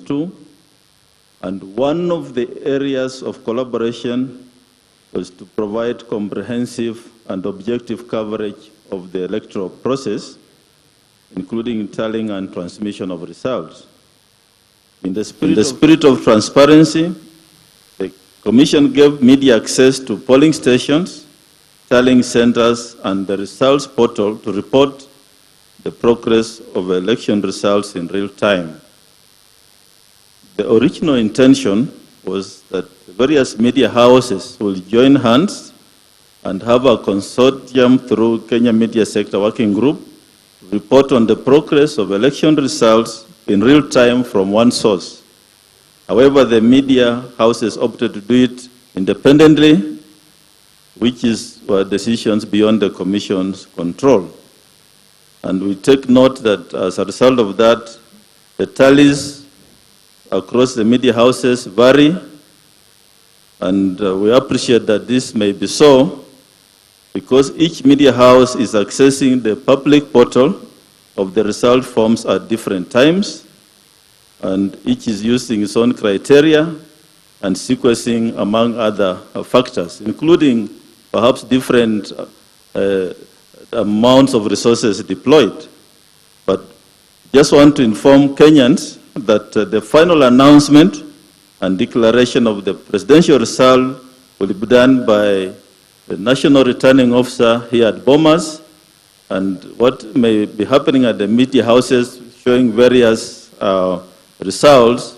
2, and one of the areas of collaboration was to provide comprehensive and objective coverage of the electoral process, including tallying and transmission of results. In the spirit of transparency, the Commission gave media access to polling stations, tallying centers, and the results portal to report the progress of election results in real time. The original intention was that various media houses will join hands and have a consortium through Kenya Media Sector Working Group to report on the progress of election results in real time from one source. However, the media houses opted to do it independently, which were decisions beyond the Commission's control. And we take note that as a result of that, the tallies across the media houses vary, and we appreciate that this may be so because each media house is accessing the public portal of the result forms at different times, and each is using its own criteria and sequencing among other factors, including perhaps different amounts of resources deployed. But just want to inform Kenyans that the final announcement and declaration of the presidential result will be done by the National Returning Officer here at Bomas, and what may be happening at the media houses showing various results,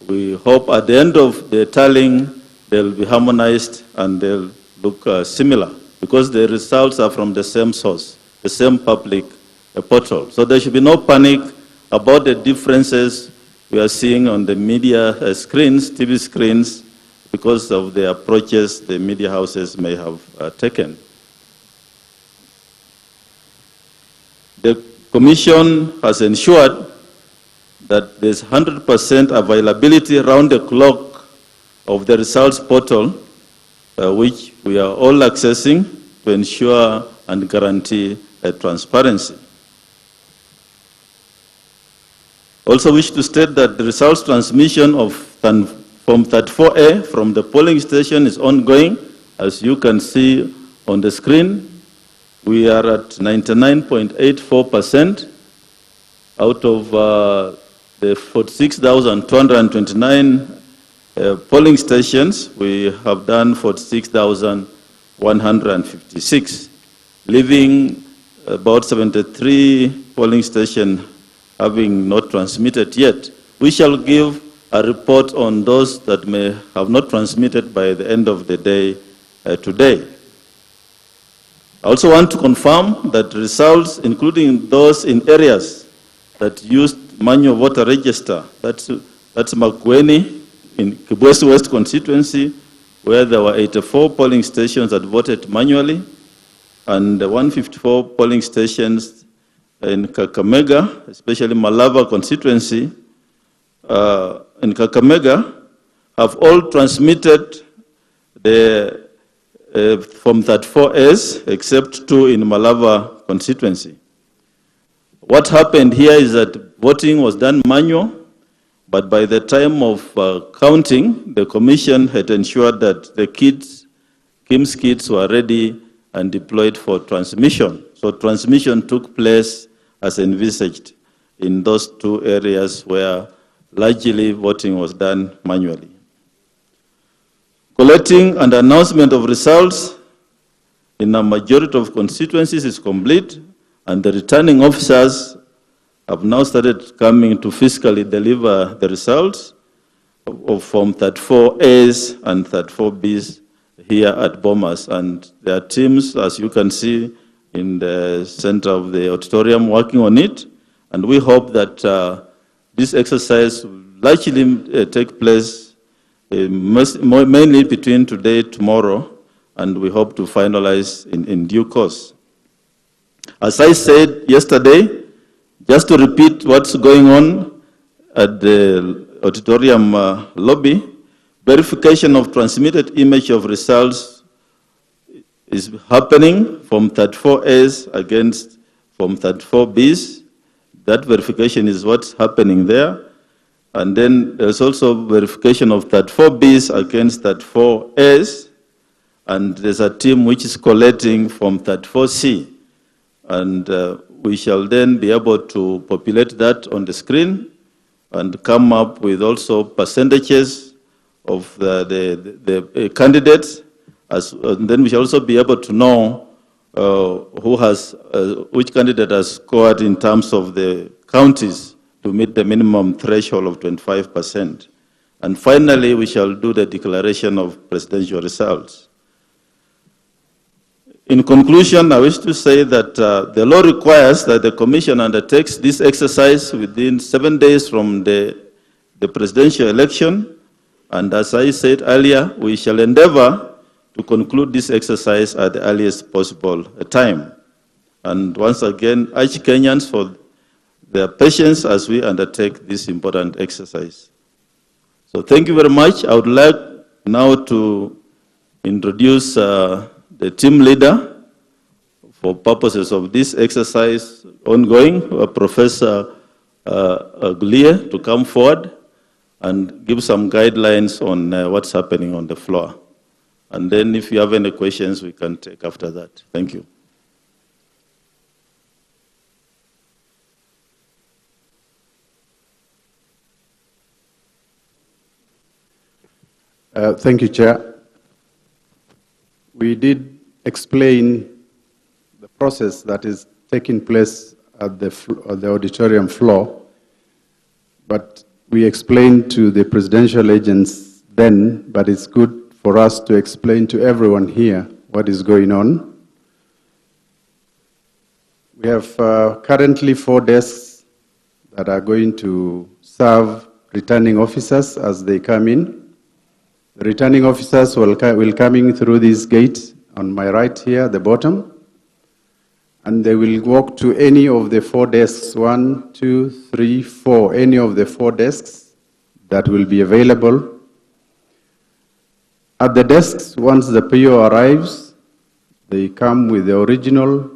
we hope at the end of the tallying they'll be harmonized and they'll look similar, because the results are from the same source, the same public portal. So there should be no panic about the differences we are seeing on the media screens, TV screens, because of the approaches the media houses may have taken. The Commission has ensured that there's 100% availability around the clock of the results portal, which we are all accessing to ensure and guarantee transparency. Also wish to state that the results transmission of Form 34A from the polling station is ongoing. As you can see on the screen, we are at 99.84% out of the 46,229 polling stations. We have done 46,156, leaving about 73 polling stations having not transmitted yet. We shall give a report on those that may have not transmitted by the end of the day today. I also want to confirm that results, including those in areas that used manual voter register, that's Makueni in Kibwezi West constituency, where there were 84 polling stations that voted manually, and 154 polling stations in Kakamega, especially Malava constituency, in Kakamega, have all transmitted the Form 34As, except 2 in Malava constituency. What happened here is that voting was done manual, but by the time of counting, the Commission had ensured that the KIMS kits were ready and deployed for transmission. So transmission took place as envisaged in those 2 areas where largely voting was done manually. Collecting and announcement of results in a majority of constituencies is complete, and the returning officers have now started coming to physically deliver the results of Form 34As and 34Bs here at Bomas. And there are teams, as you can see, in the center of the auditorium working on it. And we hope that this exercise will largely take place mainly between today and tomorrow, and we hope to finalize in due course. As I said yesterday, just to repeat what's going on at the auditorium lobby, verification of transmitted image of results is happening from 34As against from 34Bs. That verification is what's happening there. And then there's also verification of 34Bs against 34As. And there's a team which is collating from 34C. And we shall then be able to populate that on the screen and come up with also percentages of the candidates. And then we shall also be able to know which candidate has scored in terms of the counties to meet the minimum threshold of 25%. And finally, we shall do the declaration of presidential results. In conclusion, I wish to say that the law requires that the Commission undertakes this exercise within 7 days from the presidential election. And as I said earlier, we shall endeavor to conclude this exercise at the earliest possible time. And once again, urge Kenyans for their patience as we undertake this important exercise. So thank you very much. I would like now to introduce the team leader for purposes of this exercise ongoing, Professor Igii, to come forward and give some guidelines on what's happening on the floor. And then if you have any questions, we can take after that. Thank you. Thank you, Chair. We did explain the process that is taking place at the auditorium floor, but we explained to the presidential agents then, but it's good for us to explain to everyone here what is going on. We have currently 4 desks that are going to serve returning officers as they come in. The returning officers will come in through this gate on my right here, the bottom, and they will walk to any of the 4 desks, 1, 2, 3, 4, any of the 4 desks that will be available. At the desks, once the PO arrives, they come with the original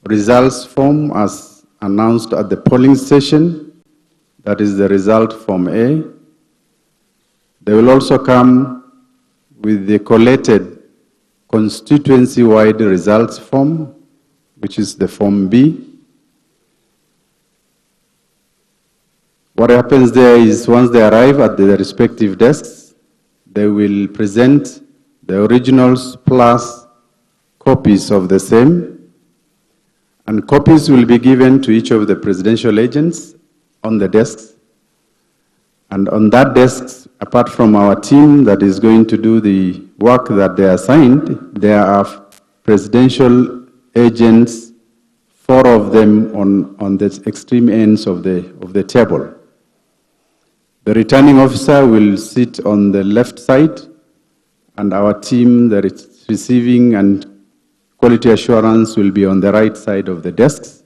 results form as announced at the polling station. That is the result form A. They will also come with the collated constituency-wide results form, which is the form B. What happens there is once they arrive at the respective desks, they will present the originals plus copies of the same, and copies will be given to each of the presidential agents on the desks. And on that desk, apart from our team that is going to do the work that they are assigned, there are presidential agents, 4 of them on the extreme ends of the table. The returning officer will sit on the left side, and our team that is receiving and quality assurance will be on the right side of the desks,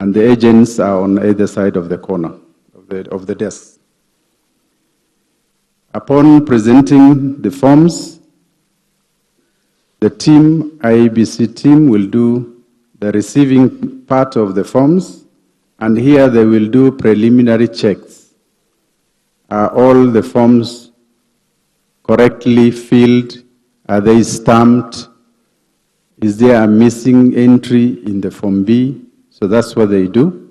and the agents are on either side of the corner of the desks. Upon presenting the forms, the IEBC team will do the receiving part of the forms, and here they will do preliminary checks. Are all the forms correctly filled? Are they stamped? Is there a missing entry in the form B? So that's what they do.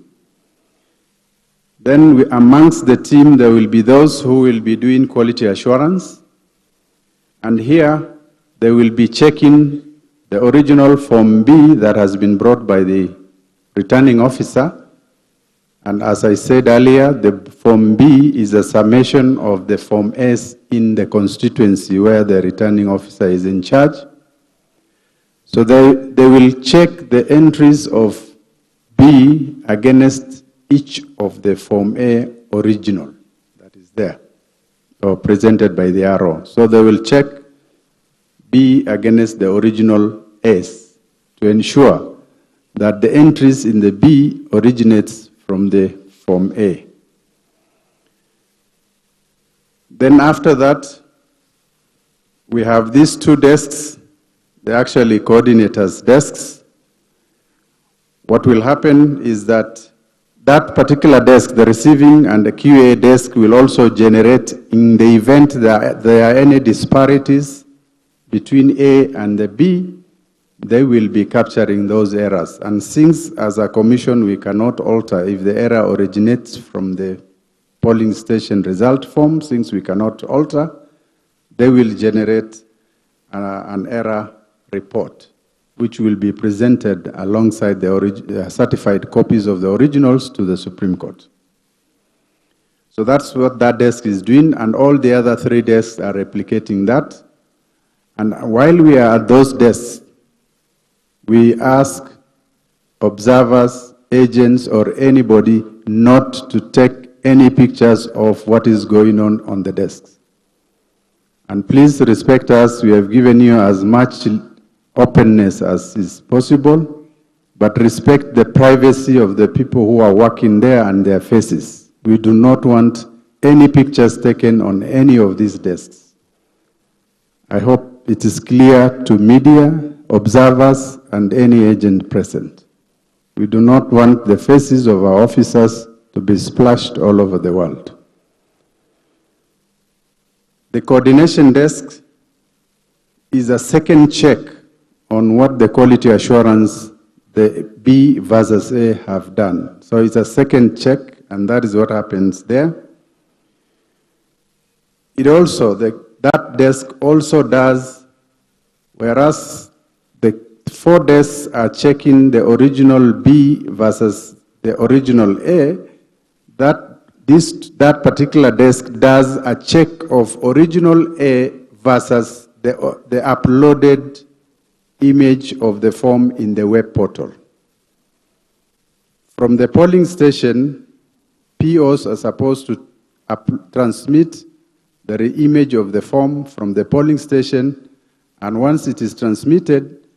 Then amongst the team, there will be those who will be doing quality assurance. And here, they will be checking the original Form B that has been brought by the returning officer. And as I said earlier, the Form B is a summation of the Form S in the constituency where the returning officer is in charge. So they will check the entries of B against each of the Form A original that is there, or presented by the RO. So they will check B against the original S to ensure that the entries in the B originates from the Form A. Then after that, we have these 2 desks. They're actually coordinators' desks. What will happen is that that particular desk, the receiving and the QA desk, will also generate, in the event that there are any disparities between A and the B, they will be capturing those errors. And since, as a commission, we cannot alter if the error originates from the polling station result form, since we cannot alter, they will generate an error report, which will be presented alongside the certified copies of the originals to the Supreme Court. So that's what that desk is doing, and all the other 3 desks are replicating that. And while we are at those desks, we ask observers, agents, or anybody not to take any pictures of what is going on the desks. And please respect us. We have given you as much openness as is possible, but respect the privacy of the people who are working there and their faces. We do not want any pictures taken on any of these desks. I hope it is clear to media, observers, and any agent present. We do not want the faces of our officers to be splashed all over the world. The coordination desk is a second check on what the quality assurance the B versus A have done. So it's a second check, and that is what happens there. It also, that desk also does, whereas the 4 desks are checking the original B versus the original A, that particular desk does a check of original A versus the uploaded image of the form in the web portal. From the polling station, POs are supposed to transmit the image of the form from the polling station, and once it is transmitted,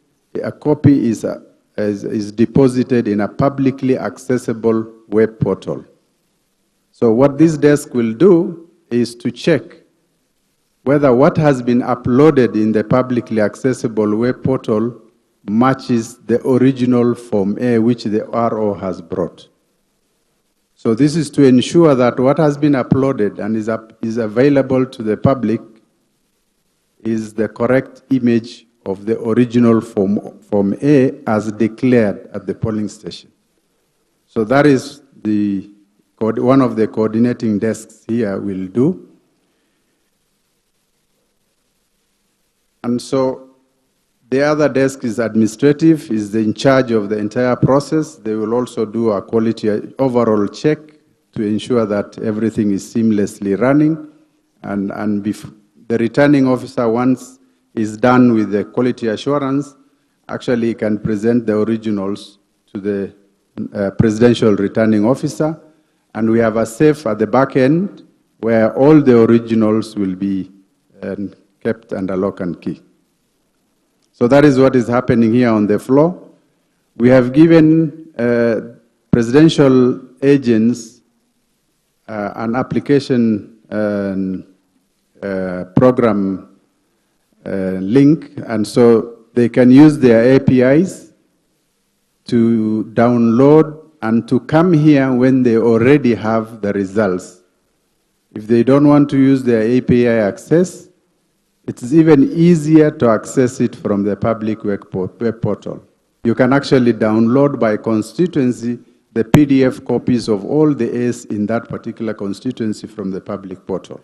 a copy is deposited in a publicly accessible web portal. So what this desk will do is to check whether what has been uploaded in the publicly accessible web portal matches the original Form A which the RO has brought. So this is to ensure that what has been uploaded and is available to the public is the correct image of the original Form A as declared at the polling station. So that is one of the coordinating desks here will do. And so the other desk is administrative, is in charge of the entire process. They will also do a quality overall check to ensure that everything is seamlessly running. And the returning officer, once is done with the quality assurance, actually can present the originals to the presidential returning officer. And we have a safe at the back end where all the originals will be kept under lock and key. So that is what is happening here on the floor. We have given presidential agents an application program link, and so they can use their APIs to download and to come here when they already have the results. If they don't want to use their API access, it's even easier to access it from the public web portal. You can actually download by constituency the PDF copies of all the A's in that particular constituency from the public portal.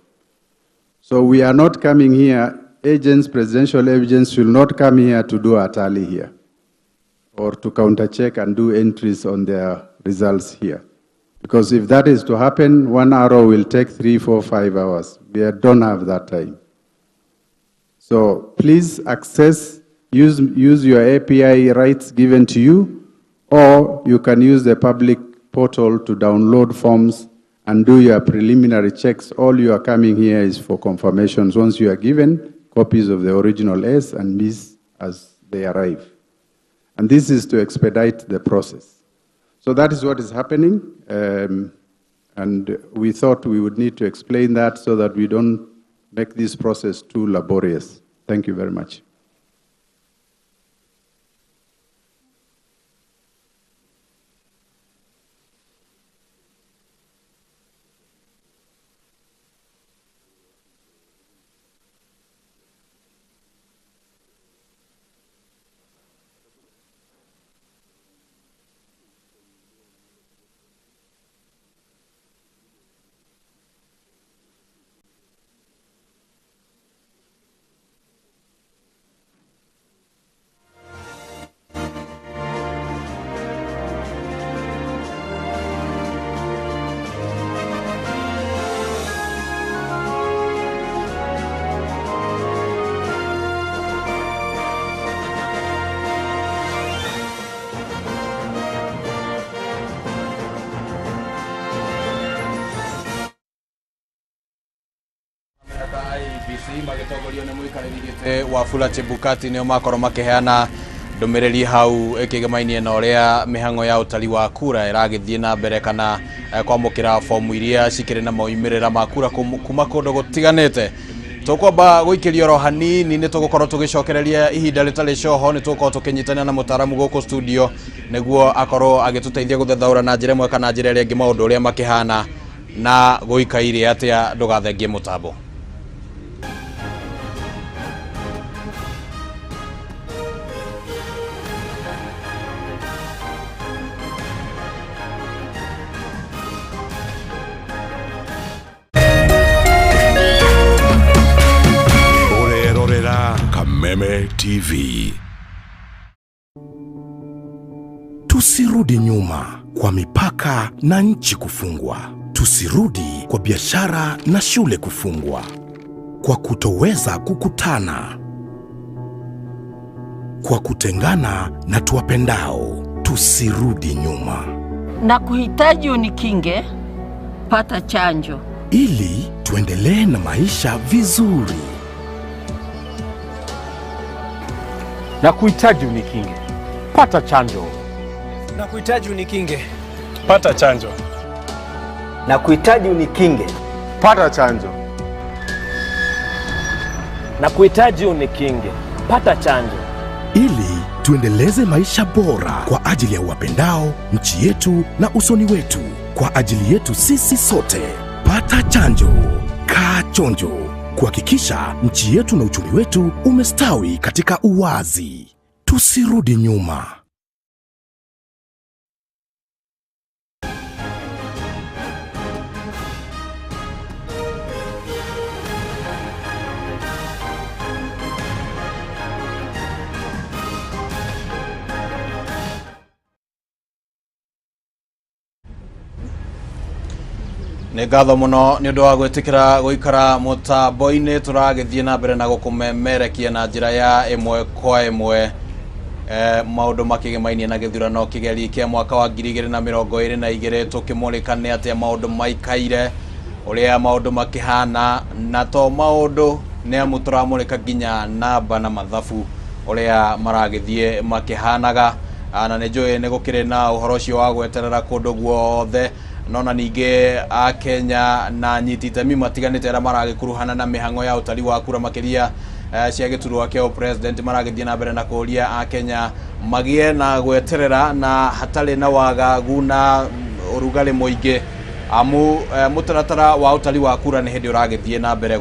So we are not coming here, agents, presidential agents should not come here to do a tally here or to counter-check and do entries on their results here. Because if that is to happen, 1 hour will take 3, 4, 5 hours. We don't have that time. So please access, use your API rights given to you, or you can use the public portal to download forms and do your preliminary checks. All you are coming here is for confirmations once you are given copies of the original A's and B's as they arrive. And this is to expedite the process. So that is what is happening, and we thought we would need to explain that so that we don't make this process too laborious. Thank you very much. IEBC magĩtongorio nĩ mũikarĩri gĩtĩ Wafula Chebukati nĩo makorwo makĩheana ndũmĩrĩri hau ĩkĩgemainie na ũrĩa mĩhang'o ya ũtari wa kura ĩragĩthiĩ na mbere kana kwamũkĩra fomu iria cikĩrĩ na maumirira ma kura kuma kũndũ gũtiganĩte. Tũkwamba gũikĩrio oro hanini nĩ tũgũkorwo tũgĩcokereria ihinda rĩtarĩ coho, nĩ tũgũkorwo tũkĩnyitana na mũtaramu gũkũ studio nĩguo akorwo agĩtũteithia gũthethaũra na njĩra ĩmwe kana njĩra ĩrĩa ĩngĩ maũndũ ũrĩa makĩhana na gũikaire atĩa ndũgathengie mũtambo. Meme TV. Tusirudi nyuma kwa mipaka na nchi kufungwa. Tusirudi kwa biashara na shule kufungwa. Kwa kutoweza kukutana. Kwa kutengana na tuwapendao. Tusirudi nyuma. Na kuhitaji unikinge, pata chanjo. Ili tuendelee na maisha vizuri. Na kuhitaji unikinge, pata chanjo. Na kuhitaji unikinge, pata chanjo. Na kuhitaji unikinge, pata chanjo. Na kuhitaji unikinge, pata chanjo. Ili tuendeleze maisha bora kwa ajili ya wapendao, nchi yetu na usoni wetu. Kwa ajili yetu sisi sote. Pata chanjo. Kaa chonjo. Kuhakikisha nchi yetu na uchumi wetu umestawi katika uwazi. Tusirudi nyuma. Nĩ ngatho mũno nĩ ũndũ wa gwĩtĩkĩra gũikara mũtambo-inĩ. Tũragĩthiĩ na mbere na gũkũmemerekia na njĩra ya ĩmwe kwa ĩmwe maũndũ makĩgemainie na gĩthurano kĩgeri kĩa mwaka wa 2022 tũkĩmũrĩka nĩ atĩa maũndũ maikaire, ũrĩa maũndũ makĩhana, na to maũndũ nĩ amu tũramũrĩka nginya namba na mathabu ũrĩa maragĩthiĩ makĩhanaga. Na nĩ njũĩ nĩ gũkĩrĩ na ũhoro ũcio wa gweterera kũndũ guothe, nona ningĩ a Kenya na nyiti itemi matiganĩte arĩa maragĩkuruhana na mĩhang'o ya ũtari wa kura makĩria cia gĩturwa kĩa upresident maragĩthiĩ na mbere na kũria a Kenya magĩe na gweterera na hatarĩ na wagagu na ũrugarĩ mũingĩ, amu mũtaratara wa ũtari wa kura nĩ hĩndĩ ũragĩthiĩ na mbere